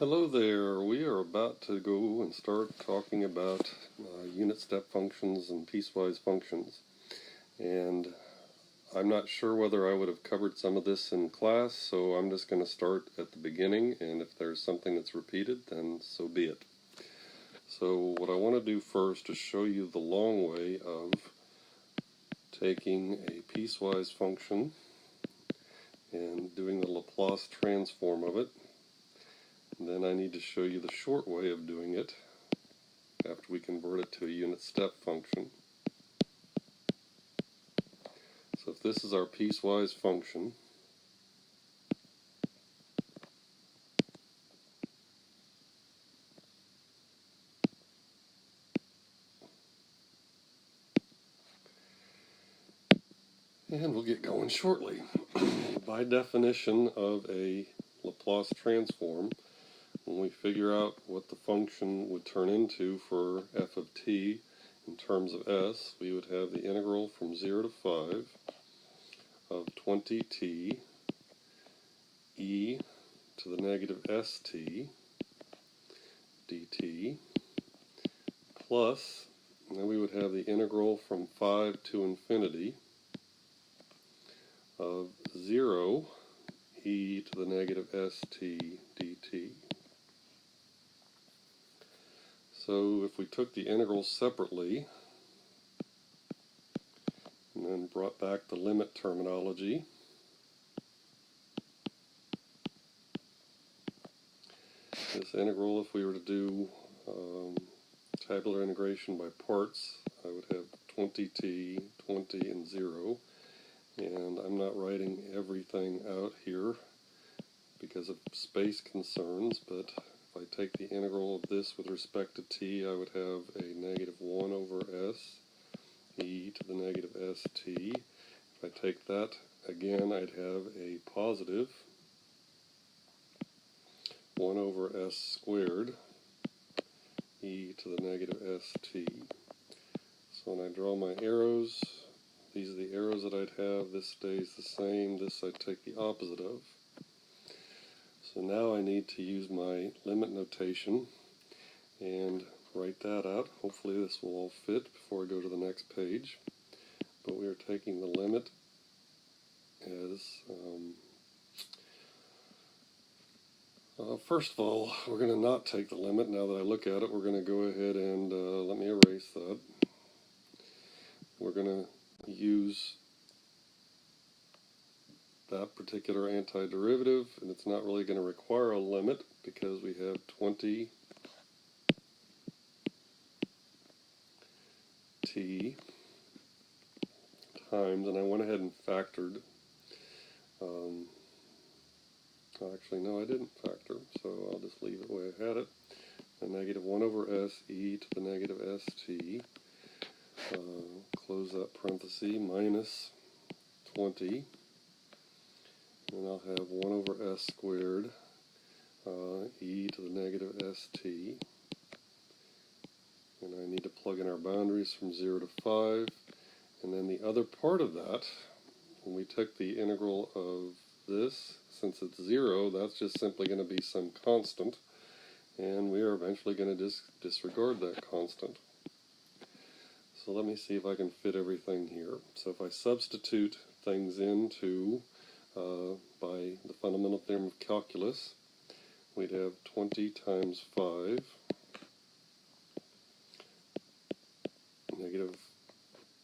Hello there. We are about to go and start talking about unit step functions and piecewise functions. And I'm not sure whether I would have covered some of this in class, so I'm just going to start at the beginning, and if there's something that's repeated, then so be it. So what I want to do first is show you the long way of taking a piecewise function and doing the Laplace transform of it. And then I need to show you the short way of doing it after we convert it to a unit step function. So if this is our piecewise function, and we'll get going shortly. By definition of a Laplace transform, when we figure out what the function would turn into for f of t in terms of s, we would have the integral from 0 to 5 of 20t e to the negative st dt plus, and then we would have the integral from 5 to infinity of 0 e to the negative st dt. So if we took the integrals separately and then brought back the limit terminology, this integral, if we were to do tabular integration by parts, I would have 20t, 20, and 0. And I'm not writing everything out here because of space concerns, but if I take the integral of this with respect to t, I would have a negative 1 over s e to the negative st. If I take that again, I'd have a positive 1 over s squared e to the negative st. So when I draw my arrows, these are the arrows that I'd have. This stays the same. This I'd take the opposite of. So now I need to use my limit notation and write that out. Hopefully this will all fit before I go to the next page. But we are taking the limit as, first of all, we're going to not take the limit. Now that I look at it, we're going to go ahead and let me erase that. We're going to use that particular antiderivative, and it's not really going to require a limit because we have 20 t times, and I went ahead and factored, actually no, I didn't factor, so I'll just leave it the way I had it, a negative 1 over s e to the negative st, close that parenthesis, minus 20, and I'll have 1 over s squared e to the negative st, and I need to plug in our boundaries from 0 to 5, and then the other part of that, when we took the integral of this, since it's 0, that's just simply going to be some constant, and we are eventually going to disregard that constant. So let me see if I can fit everything here. So if I substitute things into by the fundamental theorem of calculus, we'd have 20 times 5, negative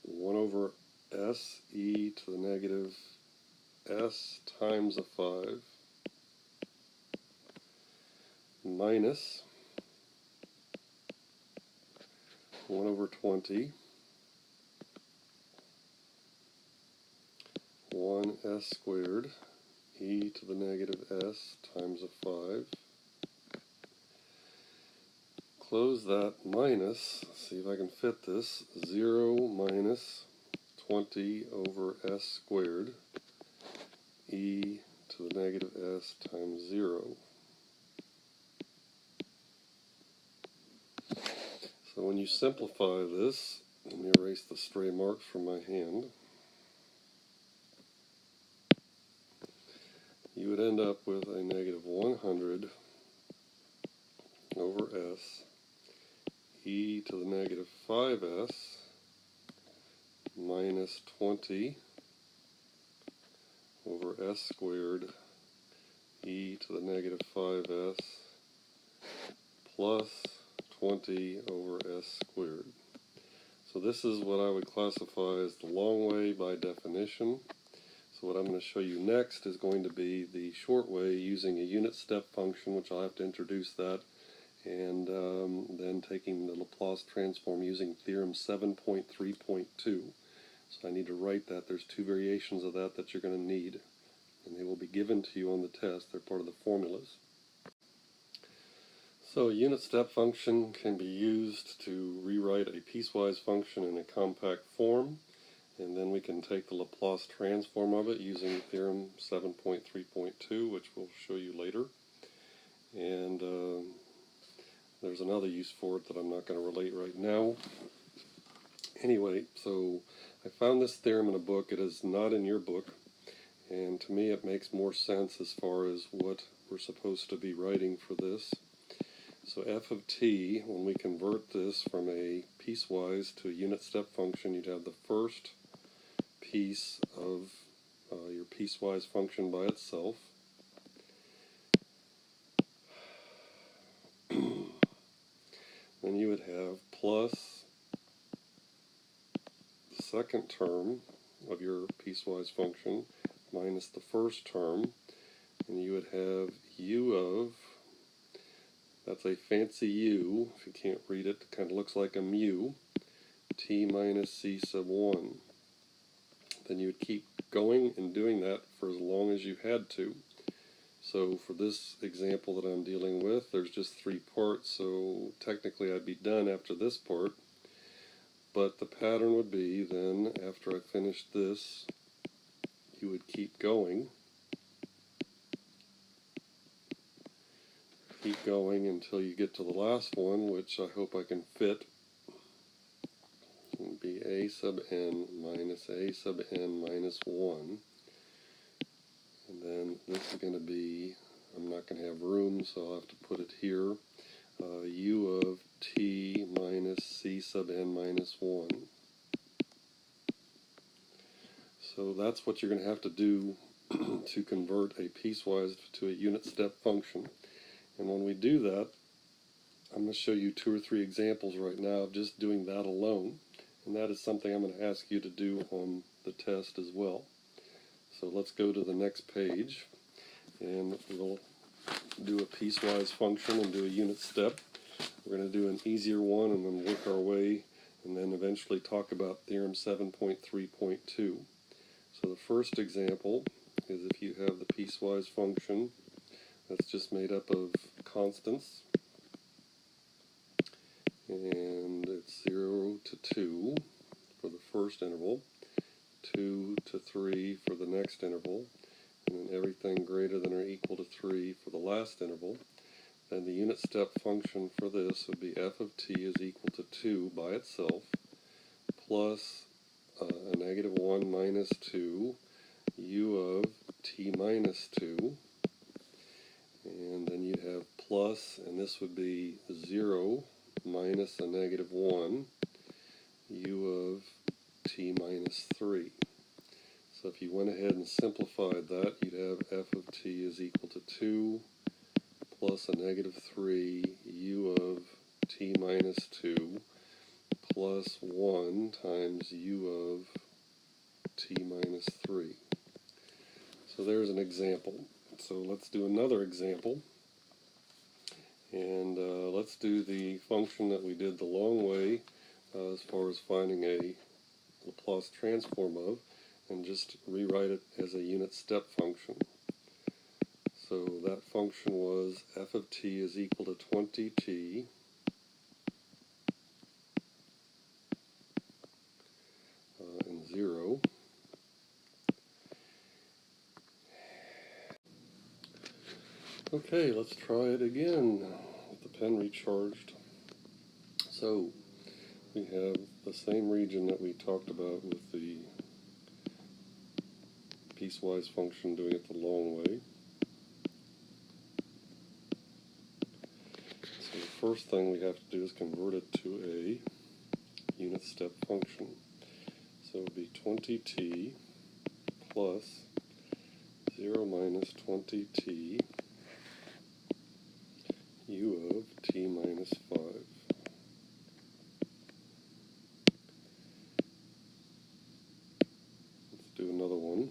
1 over s e to the negative s times a 5, minus 1 over 20, 1s squared e to the negative s times a 5. Close that minus, see if I can fit this, 0 minus 20 over s squared e to the negative s times 0. So when you simplify this, let me erase the stray marks from my hand, you would end up with a negative 100 e to the negative 5s minus 20 over s squared e to the negative 5s plus 20 over s squared. So this is what I would classify as the long way by definition. So what I'm going to show you next is going to be the short way using a unit step function, which I'll have to introduce that, and then taking the Laplace transform using theorem 7.3.2. So I need to write that. There's two variations of that you're going to need, and they will be given to you on the test. They're part of the formulas. So a unit step function can be used to rewrite a piecewise function in a compact form, and then we can take the Laplace transform of it using theorem 7.3.2, which we'll show you later. And there's another use for it that I'm not going to relate right now. Anyway, so I found this theorem in a book. It is not in your book, and to me it makes more sense as far as what we're supposed to be writing for this. So f of t, when we convert this from a piecewise to a unit step function, you'd have the first piece of your piecewise function by itself. Then you would have plus the second term of your piecewise function minus the first term, and you would have u of, that's a fancy u, if you can't read it, it kind of looks like a mu, t minus c sub 1. Then you would keep going and doing that for as long as you had to. So for this example that I'm dealing with, there's just 3 parts, so technically I'd be done after this part. But the pattern would be then, after I finished this, you would keep going. Keep going until you get to the last one, which I hope I can fit. It would be a sub n minus 1. And then this is going to be, I'm not going to have room, so I'll have to put it here. U of t minus c sub n minus 1. So that's what you're going to have to do to convert a piecewise to a unit step function. And when we do that, I'm going to show you 2 or 3 examples right now of just doing that alone. And that is something I'm going to ask you to do on the test as well. So let's go to the next page, and we'll do a piecewise function and do a unit step. We're going to do an easier one and then work our way, and then eventually talk about theorem 7.3.2. So the first example is if you have the piecewise function that's just made up of constants, and it's 0 to 2 for the first interval, 2 to 3 for the next interval, and then everything greater than or equal to 3 for the last interval. Then the unit step function for this would be f of t is equal to 2 by itself, plus a negative 1 minus 2, u of t minus 2, and then you'd have plus, and this would be 0 minus a negative 1, u of t minus 3. So if you went ahead and simplified that, you'd have f of t is equal to 2 plus a negative 3 u of t minus 2 plus 1 times u of t minus 3. So there's an example. So let's do another example. And let's do the function that we did the long way as far as finding a Laplace transform of, and just rewrite it as a unit step function. So that function was f of t is equal to 20t and 0. Okay, let's try it again with the pen recharged. So we have the same region that we talked about with the piecewise function doing it the long way. So the first thing we have to do is convert it to a unit step function. So it would be 20t plus 0 minus 20t u of t minus 5. Let's do another one.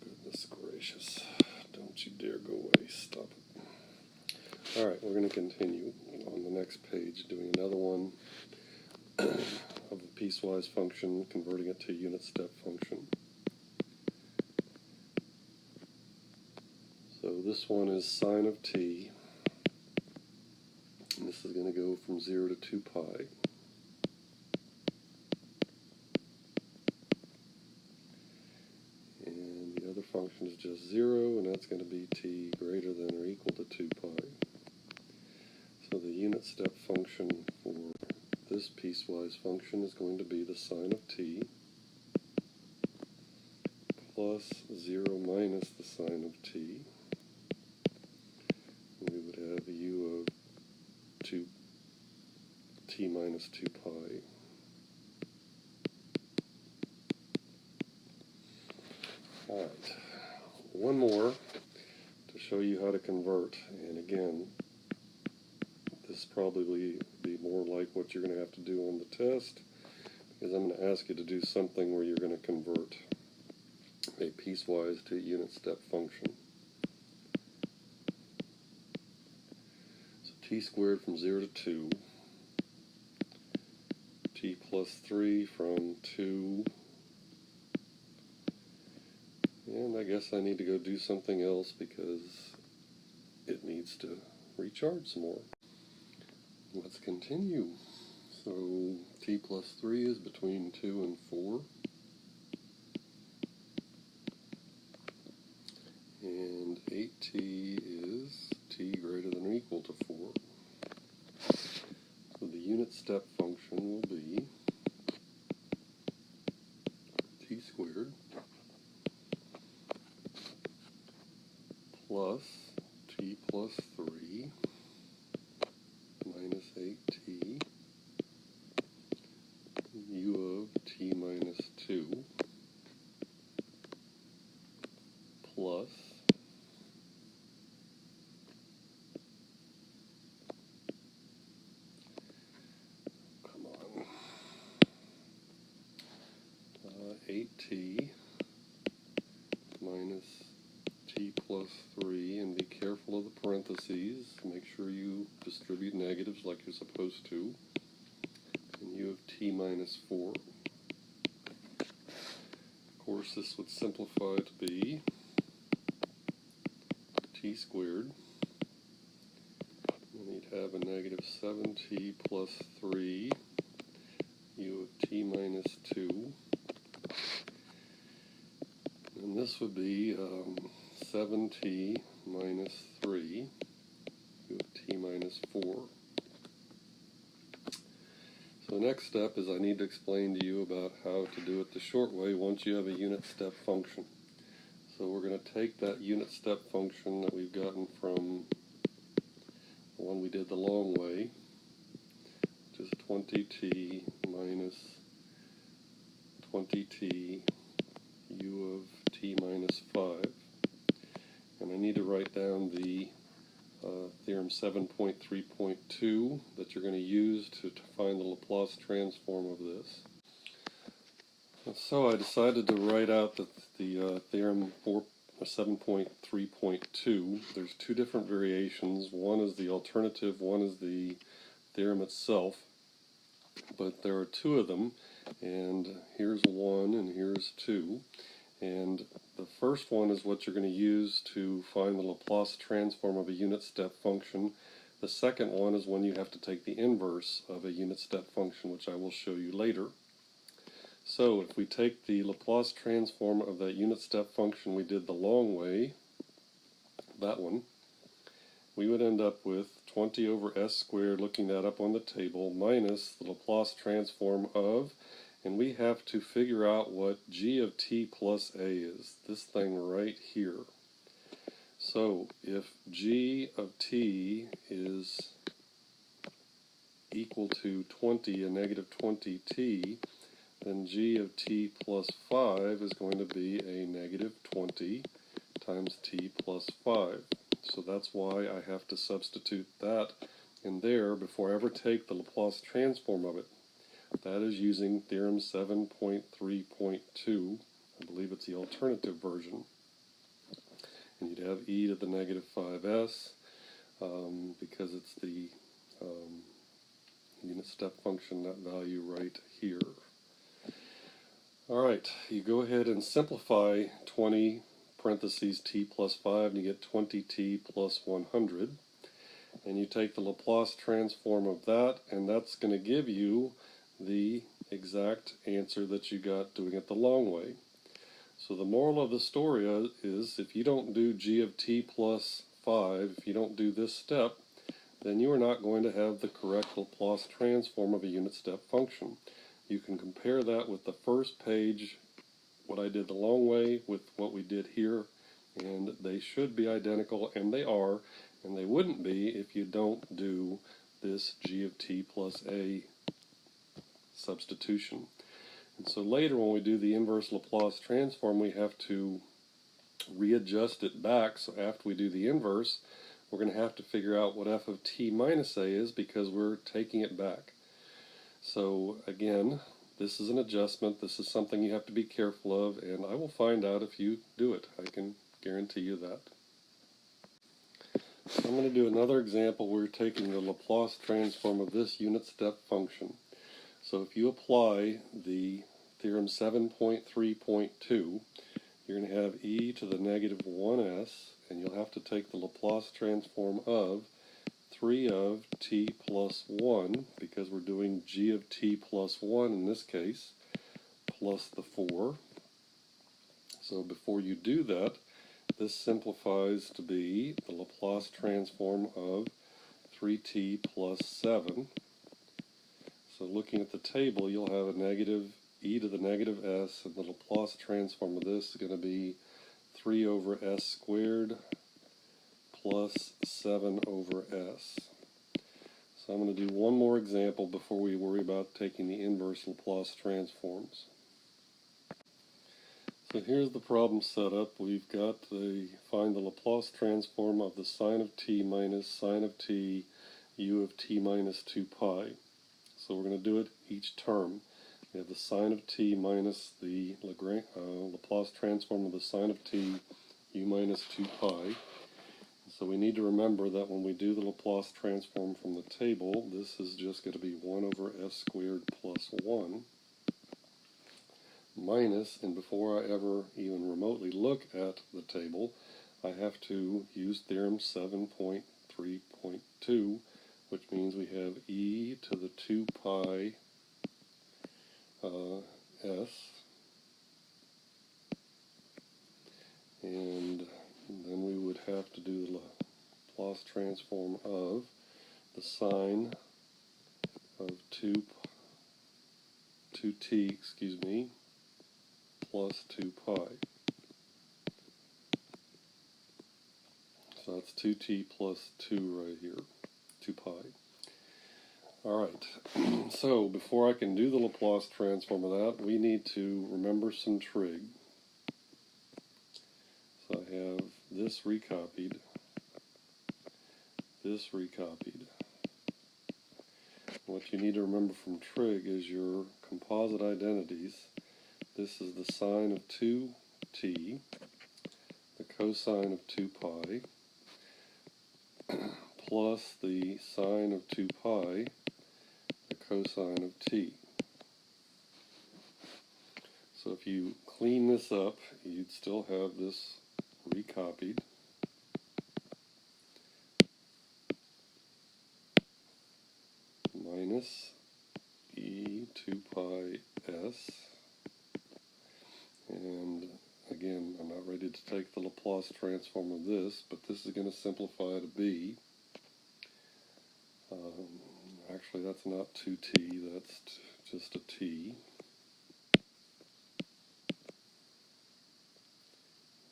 Goodness gracious. Don't you dare go away. Stop it. Alright, we're going to continue on the next page doing another one of a piecewise function, converting it to a unit step function. So this one is sine of t, and this is going to go from 0 to 2 pi. And the other function is just 0, and that's going to be t greater than or equal to 2 pi. So the unit step function for this piecewise function is going to be the sine of t plus 0 minus the sine of t. We would have u of t minus 2 pi. Alright, one more to show you how to convert, and again, this probably be more like what you're going to have to do on the test, because I'm going to ask you to do something where you're going to convert a piecewise to a unit step function. So t squared from 0 to 2, t plus 3 from 2, and I guess I need to go do something else because it needs to recharge some more. Let's continue. So t plus 3 is between 2 and 4. And 8t is t greater than or equal to 4. So the unit step function will be t squared plus t plus 3 minus 8t u of t minus 2 plus come on 8t minus t plus 3, and be careful of the parentheses. Make sure you distribute negatives like you're supposed to. And u of t minus 4. Of course, this would simplify to be t squared. And you'd have a negative 7t plus 3 u of t minus 2. And this would be 7t minus 3 u of t minus 4. So the next step is I need to explain to you about how to do it the short way once you have a unit step function. So we're going to take that unit step function that we've gotten from the one we did the long way, which is 20t minus 20t u of t minus 5. And I need to write down the theorem 7.3.2 that you're going to use to find the Laplace transform of this. And so I decided to write out the theorem 7.3.2. There's two different variations. One is the alternative, one is the theorem itself. But there are two of them, and here's one and here's two. And the first one is what you're going to use to find the Laplace transform of a unit step function. The second one is when you have to take the inverse of a unit step function, which I will show you later. So if we take the Laplace transform of that unit step function we did the long way, that one, we would end up with 20 over s squared, looking that up on the table, minus the Laplace transform of, and we have to figure out what g of t plus a is, this thing right here. So if g of t is equal to 20 and negative 20t, then g of t plus 5 is going to be a negative 20 times t plus 5. So that's why I have to substitute that in there before I ever take the Laplace transform of it. That is using theorem 7.3.2. I believe it's the alternative version. And you'd have e to the negative 5s because it's the unit step function, that value right here. Alright, you go ahead and simplify 20 parentheses t plus 5 and you get 20t plus 100. And you take the Laplace transform of that, and that's going to give you the exact answer that you got doing it the long way. So the moral of the story is if you don't do g of t plus 5, if you don't do this step, then you are not going to have the correct Laplace transform of a unit step function. You can compare that with the first page, what I did the long way, with what we did here, and they should be identical, and they are, and they wouldn't be if you don't do this g of t plus a substitution. And so later when we do the inverse Laplace transform, we have to readjust it back. So after we do the inverse, we're going to have to figure out what f of t minus a is because we're taking it back. So again, this is an adjustment. This is something you have to be careful of, and I will find out if you do it. I can guarantee you that. I'm going to do another example where we're taking the Laplace transform of this unit step function. So if you apply the theorem 7.3.2, you're going to have e to the negative 1s, and you'll have to take the Laplace transform of 3 of t plus 1, because we're doing g of t plus 1 in this case, plus the 4. So before you do that, this simplifies to be the Laplace transform of 3t plus 7. So looking at the table, you'll have a negative e to the negative s, and the Laplace transform of this is going to be 3 over s squared plus 7 over s. So I'm going to do one more example before we worry about taking the inverse Laplace transforms. So here's the problem set up. We've got to find the Laplace transform of the sine of t minus sine of t u of t minus 2 pi. So we're going to do it each term. We have the sine of t minus the Laplace transform of the sine of t u minus 2 pi. So we need to remember that when we do the Laplace transform from the table, this is just going to be 1 over s squared plus 1 minus, and before I ever even remotely look at the table, I have to use theorem 7.3.2, which means we have e to the 2 pi s, and then we would have to do the Laplace transform of the sine of 2t, plus 2 pi. So that's 2t plus 2 right here, 2 pi. Alright, so before I can do the Laplace transform of that, we need to remember some trig. So I have this recopied, this recopied. What you need to remember from trig is your composite identities. This is the sine of 2t, the cosine of 2 pi, plus the sine of 2 pi, the cosine of t. So if you clean this up, you'd still have this recopied. Minus e 2 pi s. And again, I'm not ready to take the Laplace transform of this, but this is going to simplify to b. Actually, that's not 2t, that's just a t.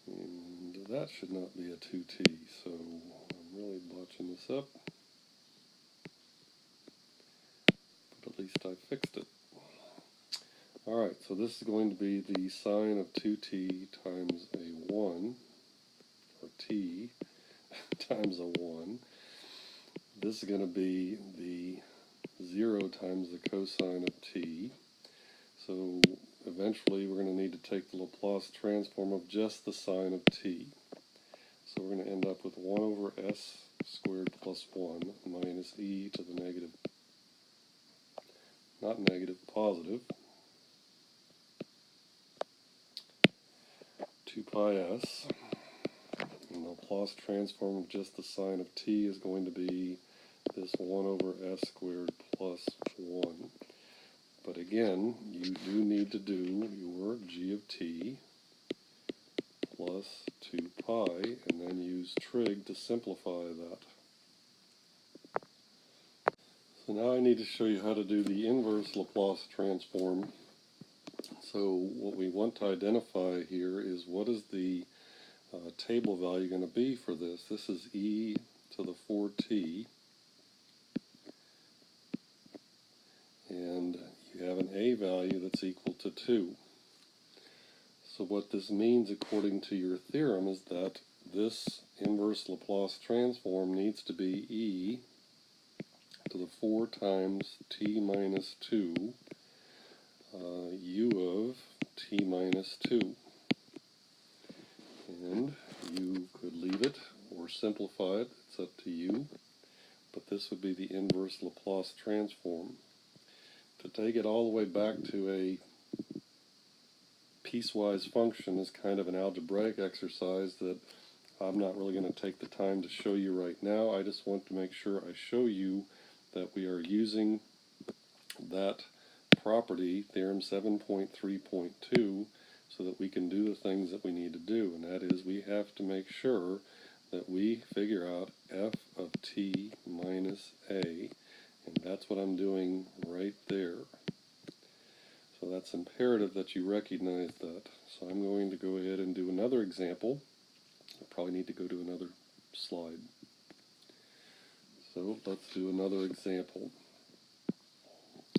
And that should not be a 2t, so I'm really botching this up. But at least I fixed it. Alright, so this is going to be the sine of 2t times a 1, or t, times a 1. This is going to be the 0 times the cosine of t. So eventually we're going to need to take the Laplace transform of just the sine of t. So we're going to end up with 1 over s squared plus 1 minus e to the negative, not negative, positive, 2 pi s. And the Laplace transform of just the sine of t is going to be this 1 over s squared plus 1. But again, you do need to do your g of t plus 2 pi, and then use trig to simplify that. So now I need to show you how to do the inverse Laplace transform. So what we want to identify here is what is the table value going to be for this. This is e to the 4t, and you have an a value that's equal to 2. So what this means according to your theorem is that this inverse Laplace transform needs to be e to the 4 times t minus 2 u of t minus 2. And you could leave it or simplify it, it's up to you, but this would be the inverse Laplace transform. To take it all the way back to a piecewise function is kind of an algebraic exercise that I'm not really going to take the time to show you right now. I just want to make sure I show you that we are using that property, theorem 7.3.2, so that we can do the things that we need to do, and that is we have to make sure that we figure out f of t minus a, and that's what I'm doing right there. So that's imperative that you recognize that. So I'm going to go ahead and do another example. I probably need to go to another slide. So let's do another example.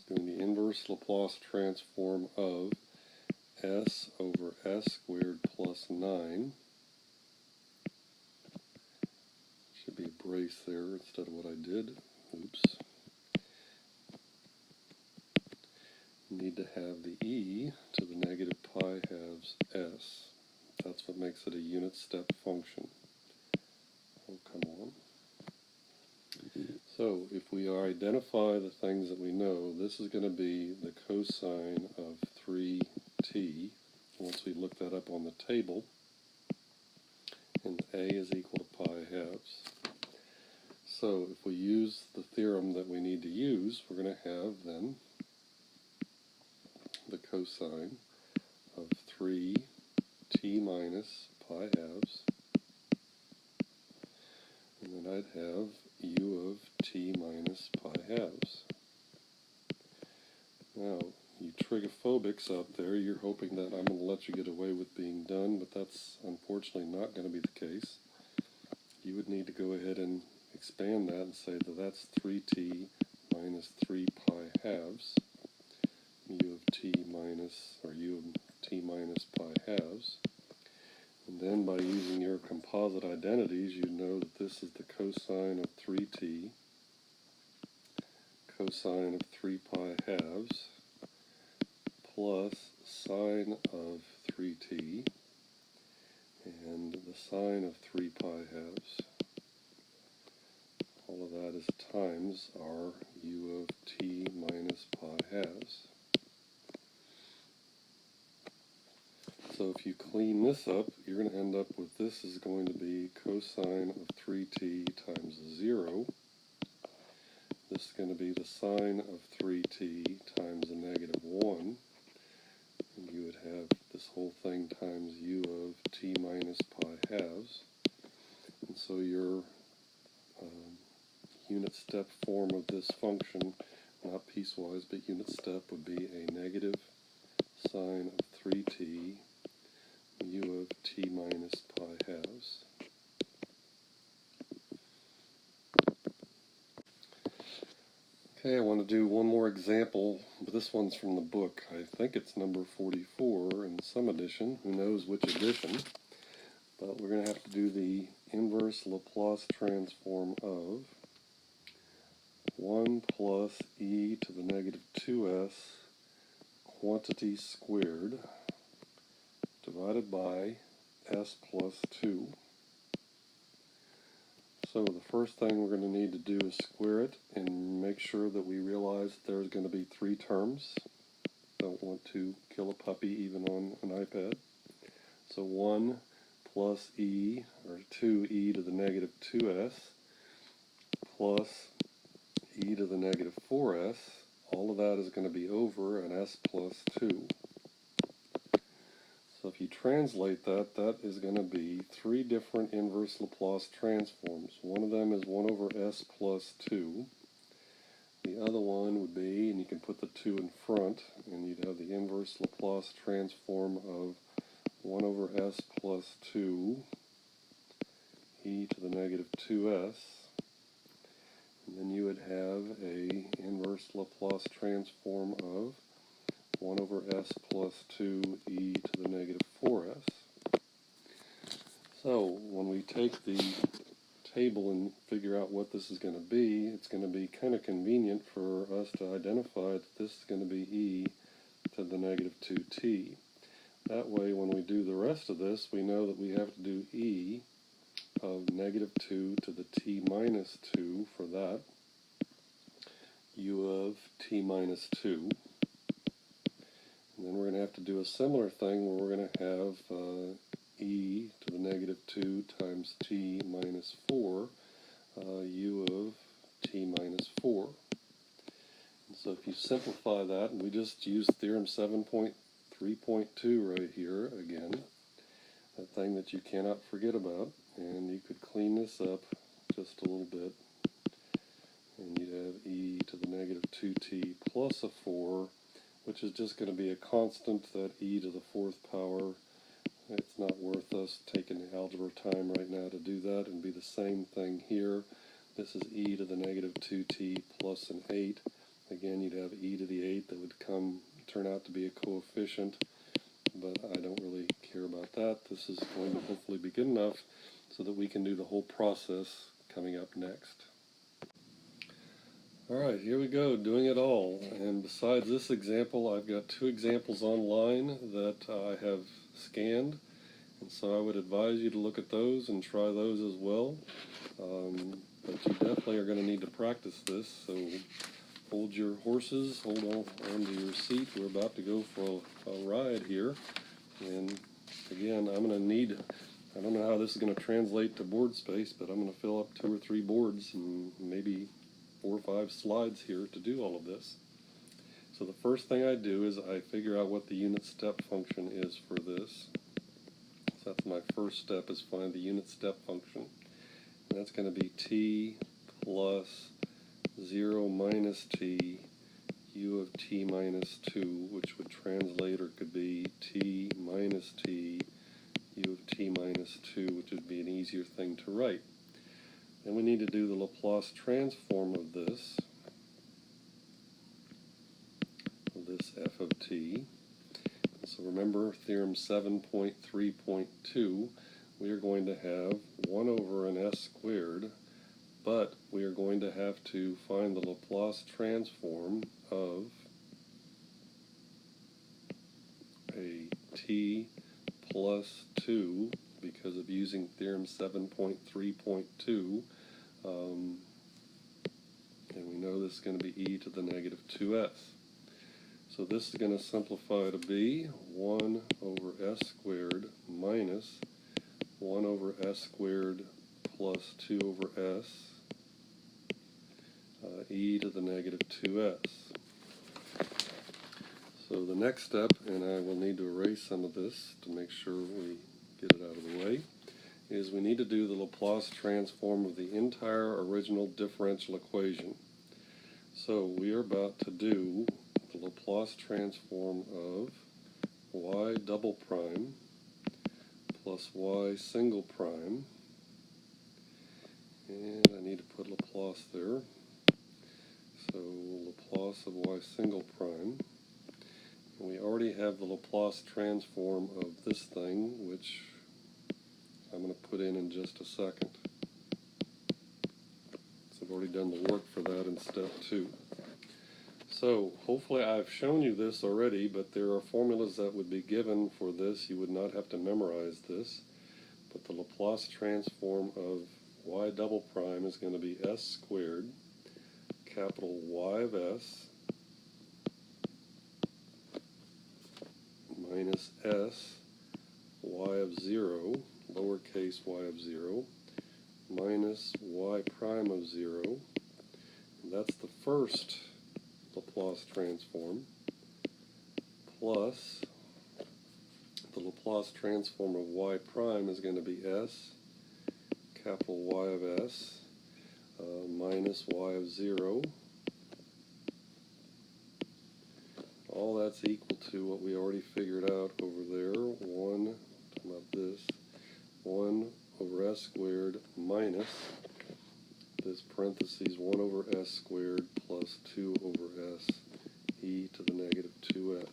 Doing the inverse Laplace transform of s over s squared plus 9. Should be a brace there instead of what I did. Oops. Need to have the e to the negative pi halves s. That's what makes it a unit step function. Oh, come on. So if we identify the things that we know, this is going to be the cosine of 3t, once we look that up on the table, and a is equal to pi halves. So if we use the theorem that we need to use, we're going to have then the cosine of 3t minus pi halves, and then I'd have u of t minus pi halves. Now, you trigophobics out there, you're hoping that I'm going to let you get away with being done, but that's unfortunately not going to be the case. You would need to go ahead and expand that and say that that's 3t minus 3 pi halves, u of t minus, or u of t minus pi halves. And then by using your composite identities, you know that this is the cosine of 3t, cosine of 3 pi halves, plus sine of 3t, and the sine of 3 pi halves. All of that is times our u of t minus pi halves. So if you clean this up, you're going to end up with this is going to be cosine of 3t times 0. This is going to be the sine of 3t times a negative 1. And you would have this whole thing times u of t minus pi halves. And so your unit step form of this function, not piecewise, but unit step, would be a negative sine of 3t u of t minus pi halves. Okay, I want to do one more example, but this one's from the book. I think it's number 44 in some edition. Who knows which edition? But we're going to have to do the inverse Laplace transform of 1 plus e to the negative 2s quantity squared divided by s plus 2. So the first thing we're going to need to do is square it and make sure that we realize there's going to be 3 terms. Don't want to kill a puppy even on an iPad. So 1 plus e, or 2e to the negative 2s, plus e to the negative 4s. All of that is going to be over an s plus 2. So if you translate that, that is going to be 3 different inverse Laplace transforms. One of them is 1 over s plus 2. The other one would be, and you can put the 2 in front, and you'd have the inverse Laplace transform of 1 over s plus 2 e to the negative 2s. And then you would have a inverse Laplace transform of 1 over s plus 2 e to the negative 4s. So when we take the table and figure out what this is going to be, it's going to be kind of convenient for us to identify that this is going to be e to the negative 2t. That way when we do the rest of this, we know that we have to do e of negative 2 to the t minus 2 for that, u of t minus 2. And then we're going to have to do a similar thing where we're going to have e to the negative 2 times t minus 4, u of t minus 4. And so if you simplify that, and we just use theorem 7.3.2 right here again, a thing that you cannot forget about, and you could clean this up just a little bit, and you'd have e to the negative 2t plus a 4, which is just going to be a constant, that e to the 4th power. It's not worth us taking the algebra time right now to do that, and be the same thing here. This is e to the negative 2t plus an 8. Again, you'd have e to the 8 that would turn out to be a coefficient, but I don't really care about that. This is going to hopefully be good enough so that we can do the whole process coming up next. Alright, here we go, doing it all. And besides this example, I've got 2 examples online that I have scanned, and so I would advise you to look at those and try those as well. But you definitely are going to need to practice this, so hold your horses, hold on to your seat. We're about to go for a ride here, and again, I'm going to need, I don't know how this is going to translate to board space, but I'm going to fill up 2 or 3 boards and maybe 4 or 5 slides here to do all of this. So the first thing I do is I figure out what the unit step function is for this. So that's my first step, is find the unit step function. And that's going to be t plus 0 minus t u of t minus 2, which would translate, or could be t minus t u of t minus 2, which would be an easier thing to write. Then we need to do the Laplace transform of this f of t. So remember theorem 7.3.2, we are going to have 1 over an s squared, but we are going to have to find the Laplace transform of a t plus 2 because of using theorem 7.3.2, and we know this is going to be e to the negative 2s. So this is going to simplify to be 1 over s squared minus 1 over s squared plus 2 over s, e to the negative 2s. So the next step, and I will need to erase some of this to make sure we get it out of the way, is we need to do the Laplace transform of the entire original differential equation. So we are about to do the Laplace transform of y double prime plus y single prime, and I need to put Laplace there. So Laplace of y single prime. And we already have the Laplace transform of this thing, which I'm going to put in just a second. So I've already done the work for that in step 2. So hopefully I've shown you this already, but there are formulas that would be given for this. You would not have to memorize this. But the Laplace transform of y double prime is going to be s squared, capital Y of s, minus s, y of 0, lowercase y of 0, minus y prime of 0. And that's the first Laplace transform, plus the Laplace transform of y prime is going to be s, capital Y of s, minus y of 0. All that's equal to what we already figured out over there, 1, talking about this, 1 over s squared minus this parentheses 1 over s squared plus 2 over s e to the negative 2s.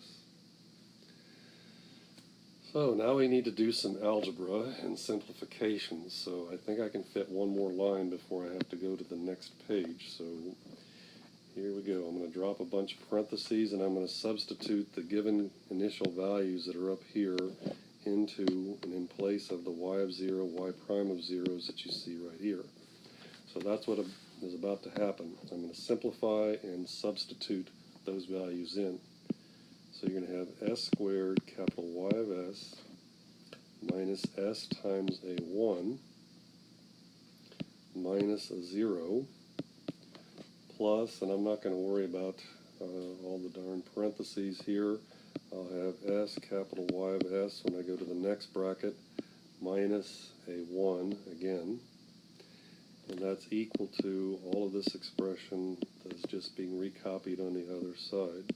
So now we need to do some algebra and simplifications. So I think I can fit one more line before I have to go to the next page. So here we go. I'm going to drop a bunch of parentheses and I'm going to substitute the given initial values that are up here into and in place of the y of 0, y prime of 0s that you see right here. So that's what is about to happen. I'm going to simplify and substitute those values in. So you're going to have s squared capital Y of s minus s times a 1 minus a 0 plus, and I'm not going to worry about all the darn parentheses here. I'll have s capital Y of s when I go to the next bracket minus a 1 again. And that's equal to all of this expression that's just being recopied on the other side.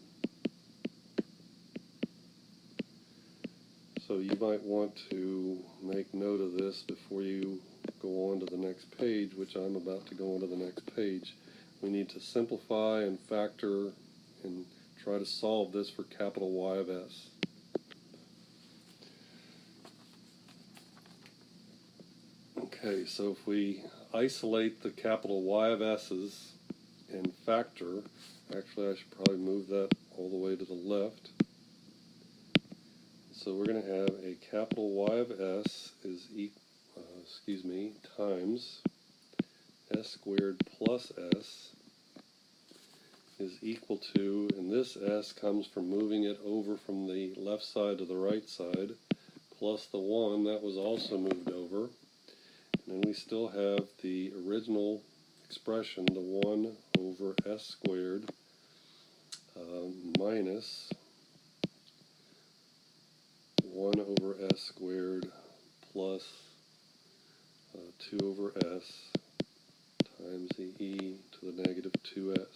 So you might want to make note of this before you go on to the next page, which I'm about to go on to the next page. We need to simplify and factor and try to solve this for capital Y of s. Okay, so if we isolate the capital Y of s's and factor, actually I should probably move that all the way to the left. So we're going to have a capital Y of s is times s squared plus s is equal to, and this s comes from moving it over from the left side to the right side, plus the 1 that was also moved over. And then we still have the original expression, the 1 over s squared minus 1 over s squared plus 2 over s times the e to the negative 2s.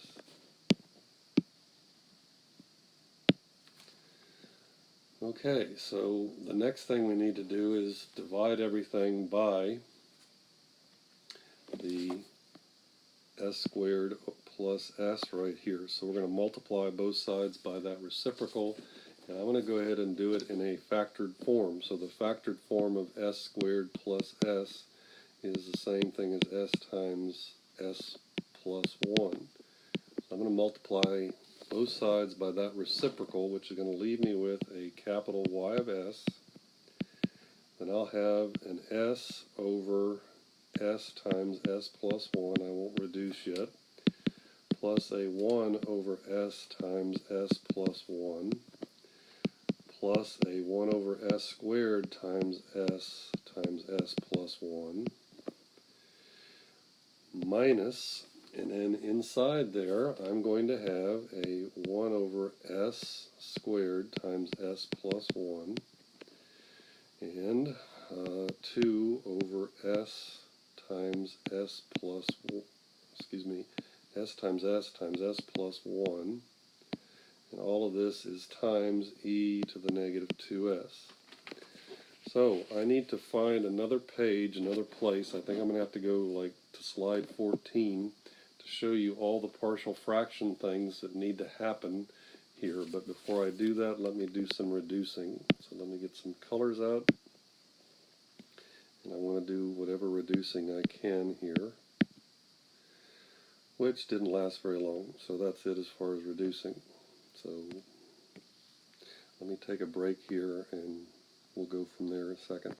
Okay, so the next thing we need to do is divide everything by the s squared plus s right here. So we're going to multiply both sides by that reciprocal. And I'm going to go ahead and do it in a factored form. So the factored form of s squared plus s is the same thing as s times s plus 1. So I'm going to multiply both sides by that reciprocal, which is going to leave me with a capital Y of s. Then I'll have an s over s times s plus 1, I won't reduce yet, plus a 1 over s times s plus 1, plus a 1 over s squared times s plus 1, minus, and then inside there I'm going to have a 1 over s squared times s plus 1, and 2 over s times s plus, s times s plus 1, and all of this is times e to the negative 2s. So I need to find another page, another place. I think I'm going to have to go like to slide 14 to show you all the partial fraction things that need to happen here. But before I do that, let me do some reducing. So let me get some colors out. And I want to do whatever reducing I can here, which didn't last very long. So that's it as far as reducing. So let me take a break here and we'll go from there in a second.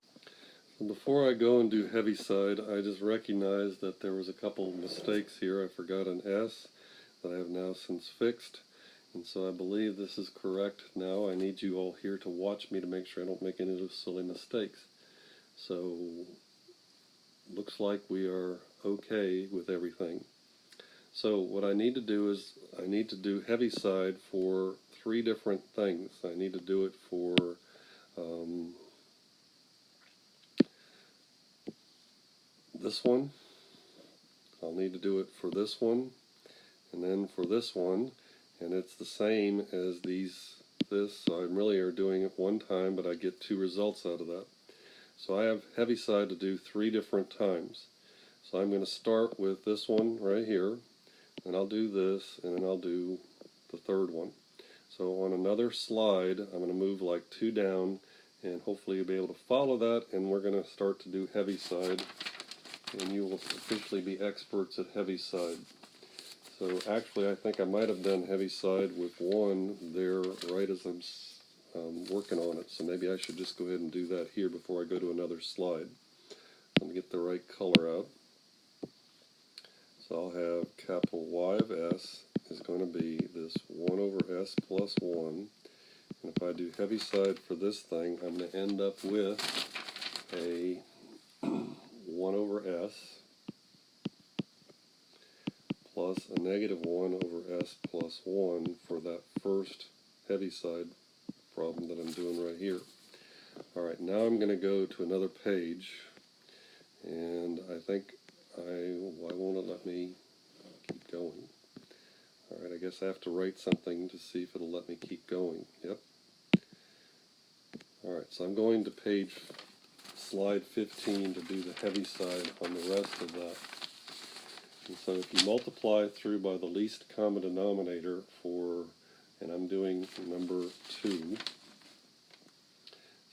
So before I go and do Heaviside, I just recognized that there was a couple of mistakes here. I forgot an S that I have now since fixed. And so I believe this is correct now. I need you all here to watch me to make sure I don't make any of those silly mistakes. So looks like we are okay with everything. So what I need to do is I need to do Heaviside for 3 different things. I need to do it for this one. I'll need to do it for this one, and then for this one, and it's the same as this. So I really are doing it one time, but I get 2 results out of that. So I have Heaviside to do 3 different times. So I'm going to start with this one right here, and I'll do this, and then I'll do the 3rd one. So on another slide, I'm going to move like 2 down, and hopefully you'll be able to follow that, and we're going to start to do Heaviside, and you will officially be experts at Heaviside. So actually I think I might have done Heaviside with 1 there right as I'm working on it, so maybe I should just go ahead and do that here before I go to another slide. Let me get the right color out. So I'll have capital Y of S is going to be this 1 over S plus 1. And if I do Heaviside for this thing, I'm going to end up with a 1 over S plus a negative 1 over S plus 1 for that first Heaviside problem that I'm doing right here. Alright, now I'm going to go to another page, and I think why won't it let me keep going? Alright, I guess I have to write something to see if it'll let me keep going. Yep. Alright, so I'm going to slide 15 to do the Heaviside on the rest of that. And so if you multiply through by the least common denominator for, and I'm doing number 2,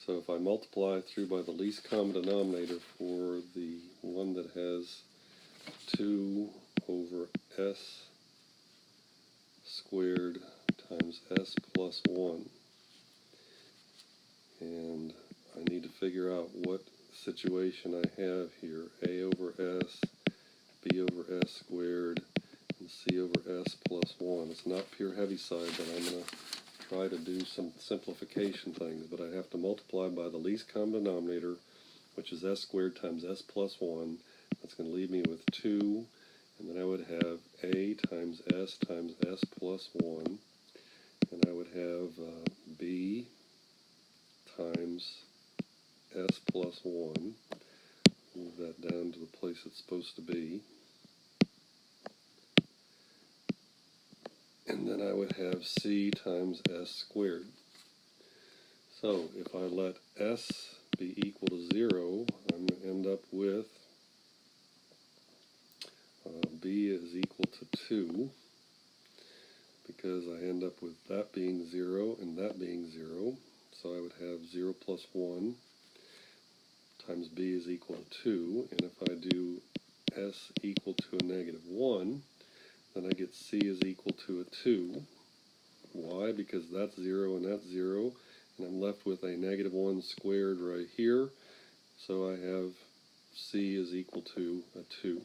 so if I multiply through by the least common denominator for the one that has 2 over S squared times S plus 1, and I need to figure out what situation I have here. A over S, B over S squared, and C over S plus 1. It's not pure Heaviside, but I'm going to try to do some simplification things, but I have to multiply by the least common denominator, which is S squared times S plus 1. That's going to leave me with 2, and then I would have A times S plus 1, and I would have B times S plus 1. Move that down to the place it's supposed to be. And then I would have C times S squared. So if I let S be equal to 0, I'm going to end up with B is equal to 2, because I end up with that being 0 and that being 0. So I would have 0 plus 1 times B is equal to 2. And if I do S equal to a negative 1, then I get C is equal to a 2. Why? Because that's 0 and that's 0, and I'm left with a negative 1 squared right here, so I have C is equal to a 2.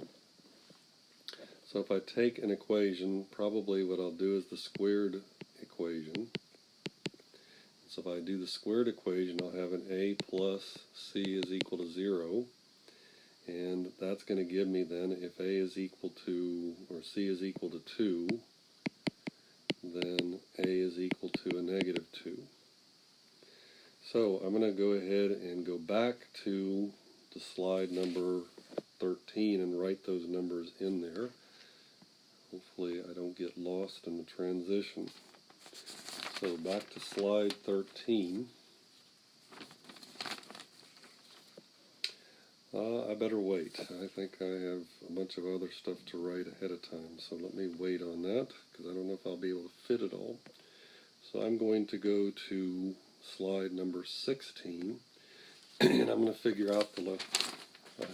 So if I take an equation, probably what I'll do is the squared equation. So if I do the squared equation, I'll have an A plus C is equal to 0. And that's going to give me then, if A is equal to, or C is equal to 2, then A is equal to a negative 2. So I'm going to go ahead and go back to the slide number 13 and write those numbers in there. Hopefully I don't get lost in the transition. So back to slide 13. I better wait. I think I have a bunch of other stuff to write ahead of time, so let me wait on that, because I don't know if I'll be able to fit it all. So I'm going to go to slide number 16, and I'm going to figure out the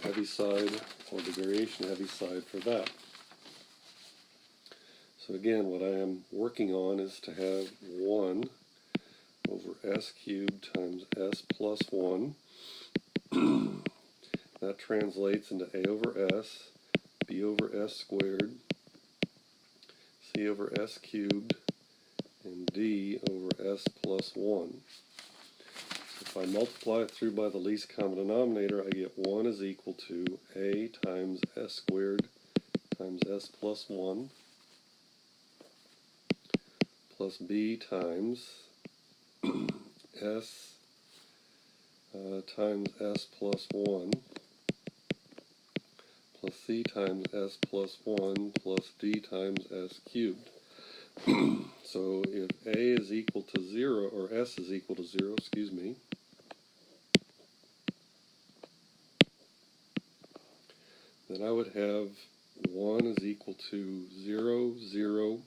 heavy side, or the variation heavy side for that. So again, what I am working on is to have 1 over s cubed times s plus 1. That translates into a over s, b over s squared, c over s cubed, and d over s plus 1. So if I multiply it through by the least common denominator, I get 1 is equal to a times s squared times s plus 1 plus b times s times s plus 1 plus c times s plus 1 plus d times s cubed. So if a is equal to 0, or s is equal to 0, excuse me, then I would have 1 is equal to 0, 0,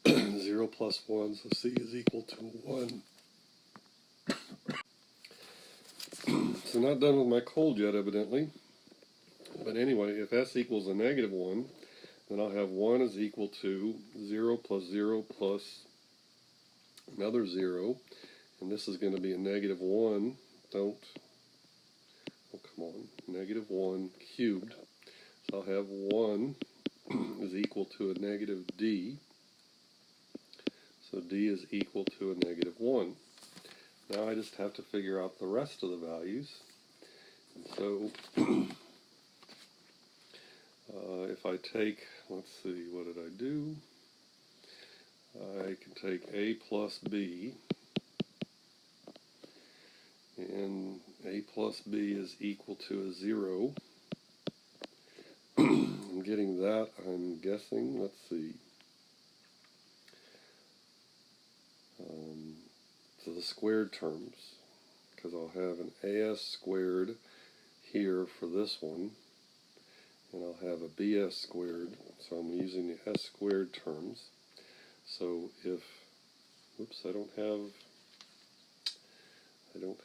0 plus 1, so c is equal to 1. So not done with my cold yet, evidently. But anyway, if s equals a negative 1, then I'll have 1 is equal to 0 plus 0 plus another 0. And this is going to be a negative 1. Oh, come on. Negative 1 cubed. So I'll have 1 is equal to a negative d. So d is equal to a negative 1. Now I just have to figure out the rest of the values. So if I take, let's see, what did I do? I can take a plus b, and a plus b is equal to a 0. I'm getting that, I'm guessing, let's see. So the squared terms, because I'll have an as squared here for this one, and I'll have a bs squared, so I'm using the s squared terms. So if, whoops, I don't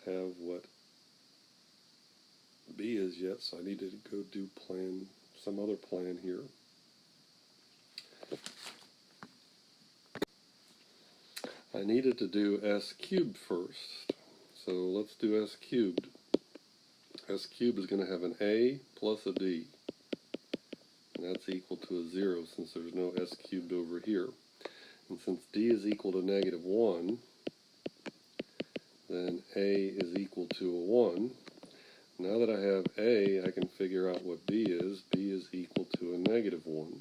have what b is yet, so I need to go do some other plan here. I needed to do s cubed first, so let's do s cubed. S cubed is going to have an a plus a d, and that's equal to a 0 since there's no s cubed over here. And since d is equal to negative 1, then a is equal to a 1. Now that I have a, I can figure out what b is. B is equal to a negative 1.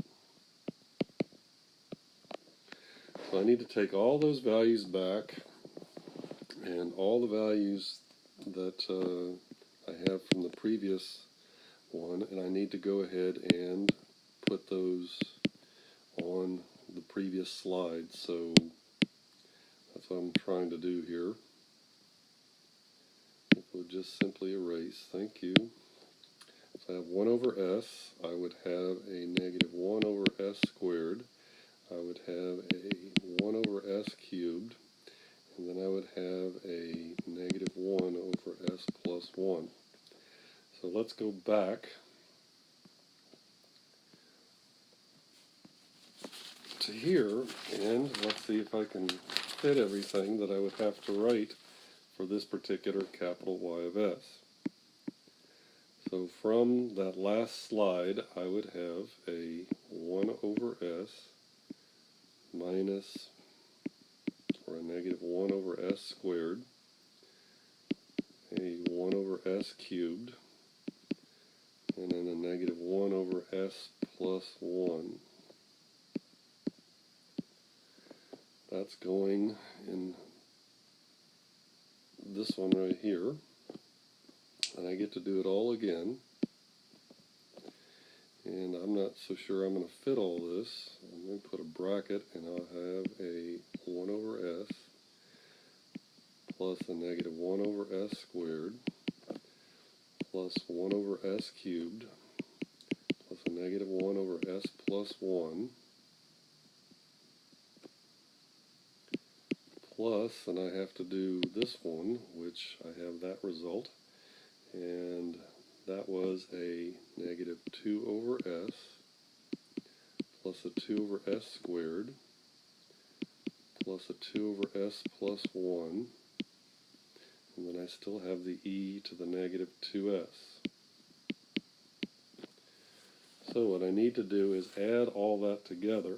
So I need to take all those values back, and all the values that I have from the previous one, and I need to go ahead and put those on the previous slide. So that's what I'm trying to do here. If we'll just simply erase, thank you. So I have 1 over s, I would have a negative 1 over s squared, I would have a 1 over s cubed, and then I would have a negative 1 over s plus 1. So let's go back to here, and let's see if I can fit everything that I would have to write for this particular capital Y of s. So from that last slide, I would have a 1 over s minus, or a negative 1 over s squared, a 1 over s cubed, and then a negative 1 over s plus 1. That's going in this one right here, and I get to do it all again, and I'm not so sure I'm going to fit all this. I'm going to put a bracket, and I'll have a 1 over s plus a negative 1 over s squared plus 1 over s cubed plus a negative 1 over s plus 1 plus, and I have to do this one, which I have that result, and that was a negative 2 over s plus a 2 over s squared plus a 2 over s plus 1, and then I still have the e to the negative 2s. So what I need to do is add all that together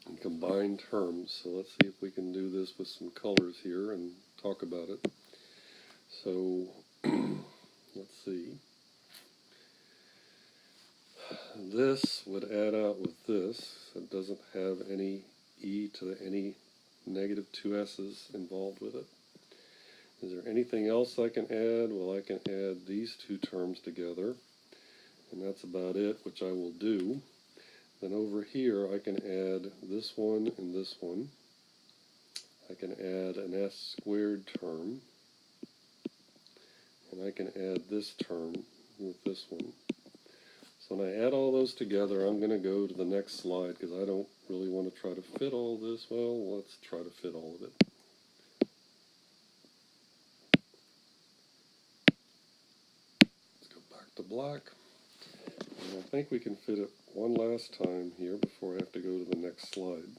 and combine terms. So let's see if we can do this with some colors here and talk about it. So let's see. This would add out with this. It doesn't have any e to any negative 2s's involved with it. Is there anything else I can add? Well, I can add these two terms together, and that's about it, which I will do. Then over here I can add this one and this one. I can add an s squared term, and I can add this term with this one. So when I add all those together, I'm going to go to the next slide because I don't really want to try to fit all this. Well, let's try to fit all of it. Let's go back to black. And I think we can fit it one last time here before I have to go to the next slide.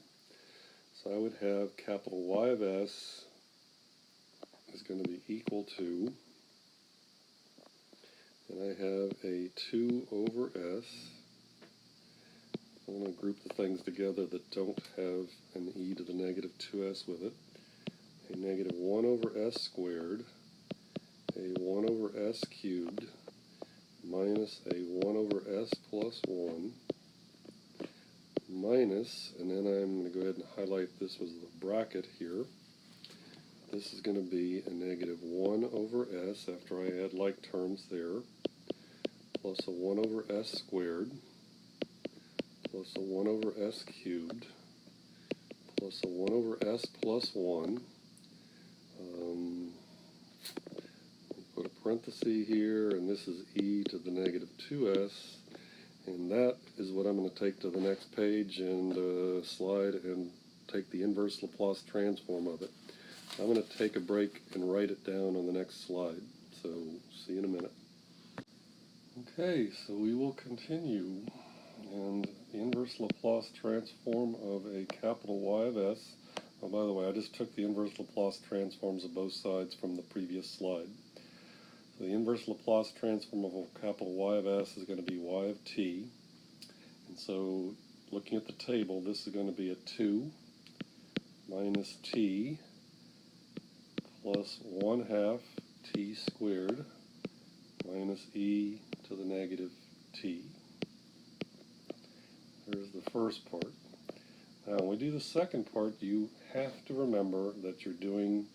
So I would have capital Y of S is going to be equal to, and I have a 2 over S. I'm going to group the things together that don't have an e to the negative 2s with it. A negative 1 over s squared, a 1 over s cubed, minus a 1 over s plus 1, minus, and then I'm going to go ahead and highlight this was the bracket here. This is going to be a negative 1 over s after I add like terms there, plus a 1 over s squared, plus a 1 over s cubed, plus a 1 over s plus 1. Put a parenthesis here, and this is e to the negative 2s, and that is what I'm going to take to the next page and slide and take the inverse Laplace transform of it. I'm going to take a break and write it down on the next slide, so see you in a minute. Okay, so we will continue, and the inverse Laplace transform of a capital Y of S. Oh, by the way, I just took the inverse Laplace transforms of both sides from the previous slide. So the inverse Laplace transform of a capital Y of S is going to be y of t. And so looking at the table, this is going to be a 2 minus t plus 1/2 t squared minus e to the negative t. There's the first part. Now when we do the second part, you have to remember that you're doing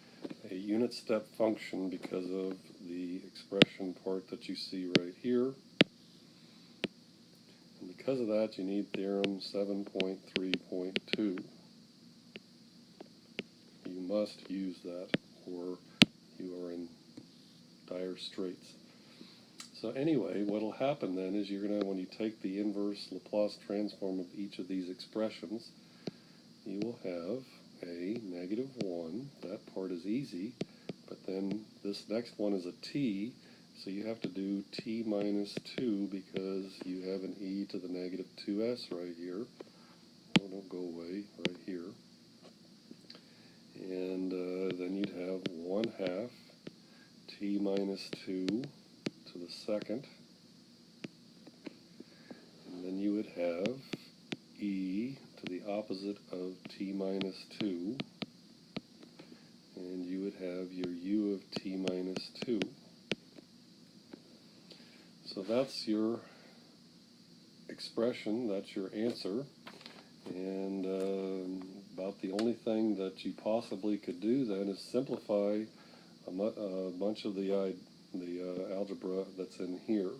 a unit step function because of the expression part that you see right here. And because of that, you need theorem 7.3.2. You must use that or you are in dire straits. So anyway, what will happen then is you're going to, when you take the inverse Laplace transform of each of these expressions, you will have a negative 1. That part is easy, but then this next one is a t, so you have to do t minus 2 because you have an e to the negative 2s right here. Oh, don't go away, right here. And then you'd have 1/2 t minus 2 to the second, and then you would have e to the opposite of t minus 2, and you would have your u of t minus 2. So that's your expression, that's your answer, and about the only thing that you possibly could do then is simplify a bunch of the algebra that's in here.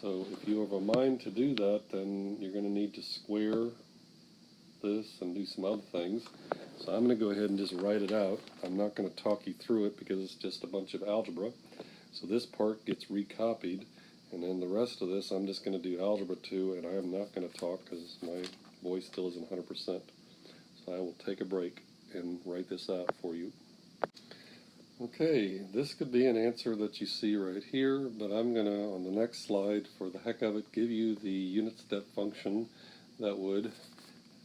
So if you have a mind to do that, then you're going to need to square this and do some other things. So I'm going to go ahead and just write it out. I'm not going to talk you through it because it's just a bunch of algebra. So this part gets recopied, and then the rest of this I'm just going to do algebra 2, and I am not going to talk because my voice still isn't 100%. So I will take a break and write this out for you. Okay, this could be an answer that you see right here, but I'm going to, on the next slide, for the heck of it, give you the unit step function that would,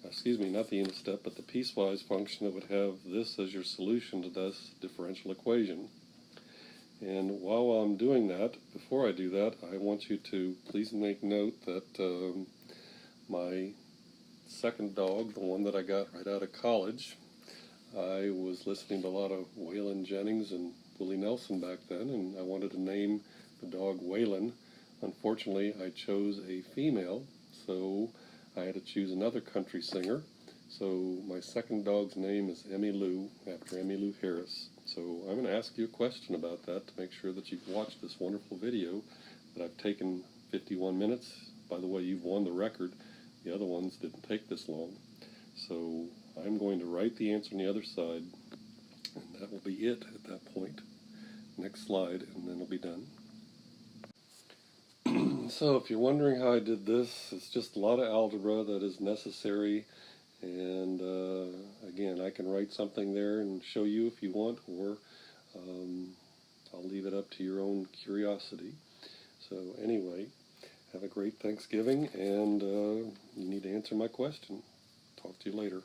excuse me, not the unit step, but the piecewise function that would have this as your solution to this differential equation. And while I'm doing that, before I do that, I want you to please make note that my second dog, the one that I got right out of college, I was listening to a lot of Waylon Jennings and Willie Nelson back then, and I wanted to name the dog Waylon. Unfortunately, I chose a female, so I had to choose another country singer. So my second dog's name is Emmylou, after Emmylou Harris. So I'm going to ask you a question about that to make sure that you've watched this wonderful video that I've taken 51 minutes. By the way, you've won the record. The other ones didn't take this long. So I'm going to write the answer on the other side, and that will be it at that point. Next slide, and then it'll be done. So if you're wondering how I did this, it's just a lot of algebra that is necessary, and again, I can write something there and show you if you want, or I'll leave it up to your own curiosity. So anyway, have a great Thanksgiving, and you need to answer my question. Talk to you later.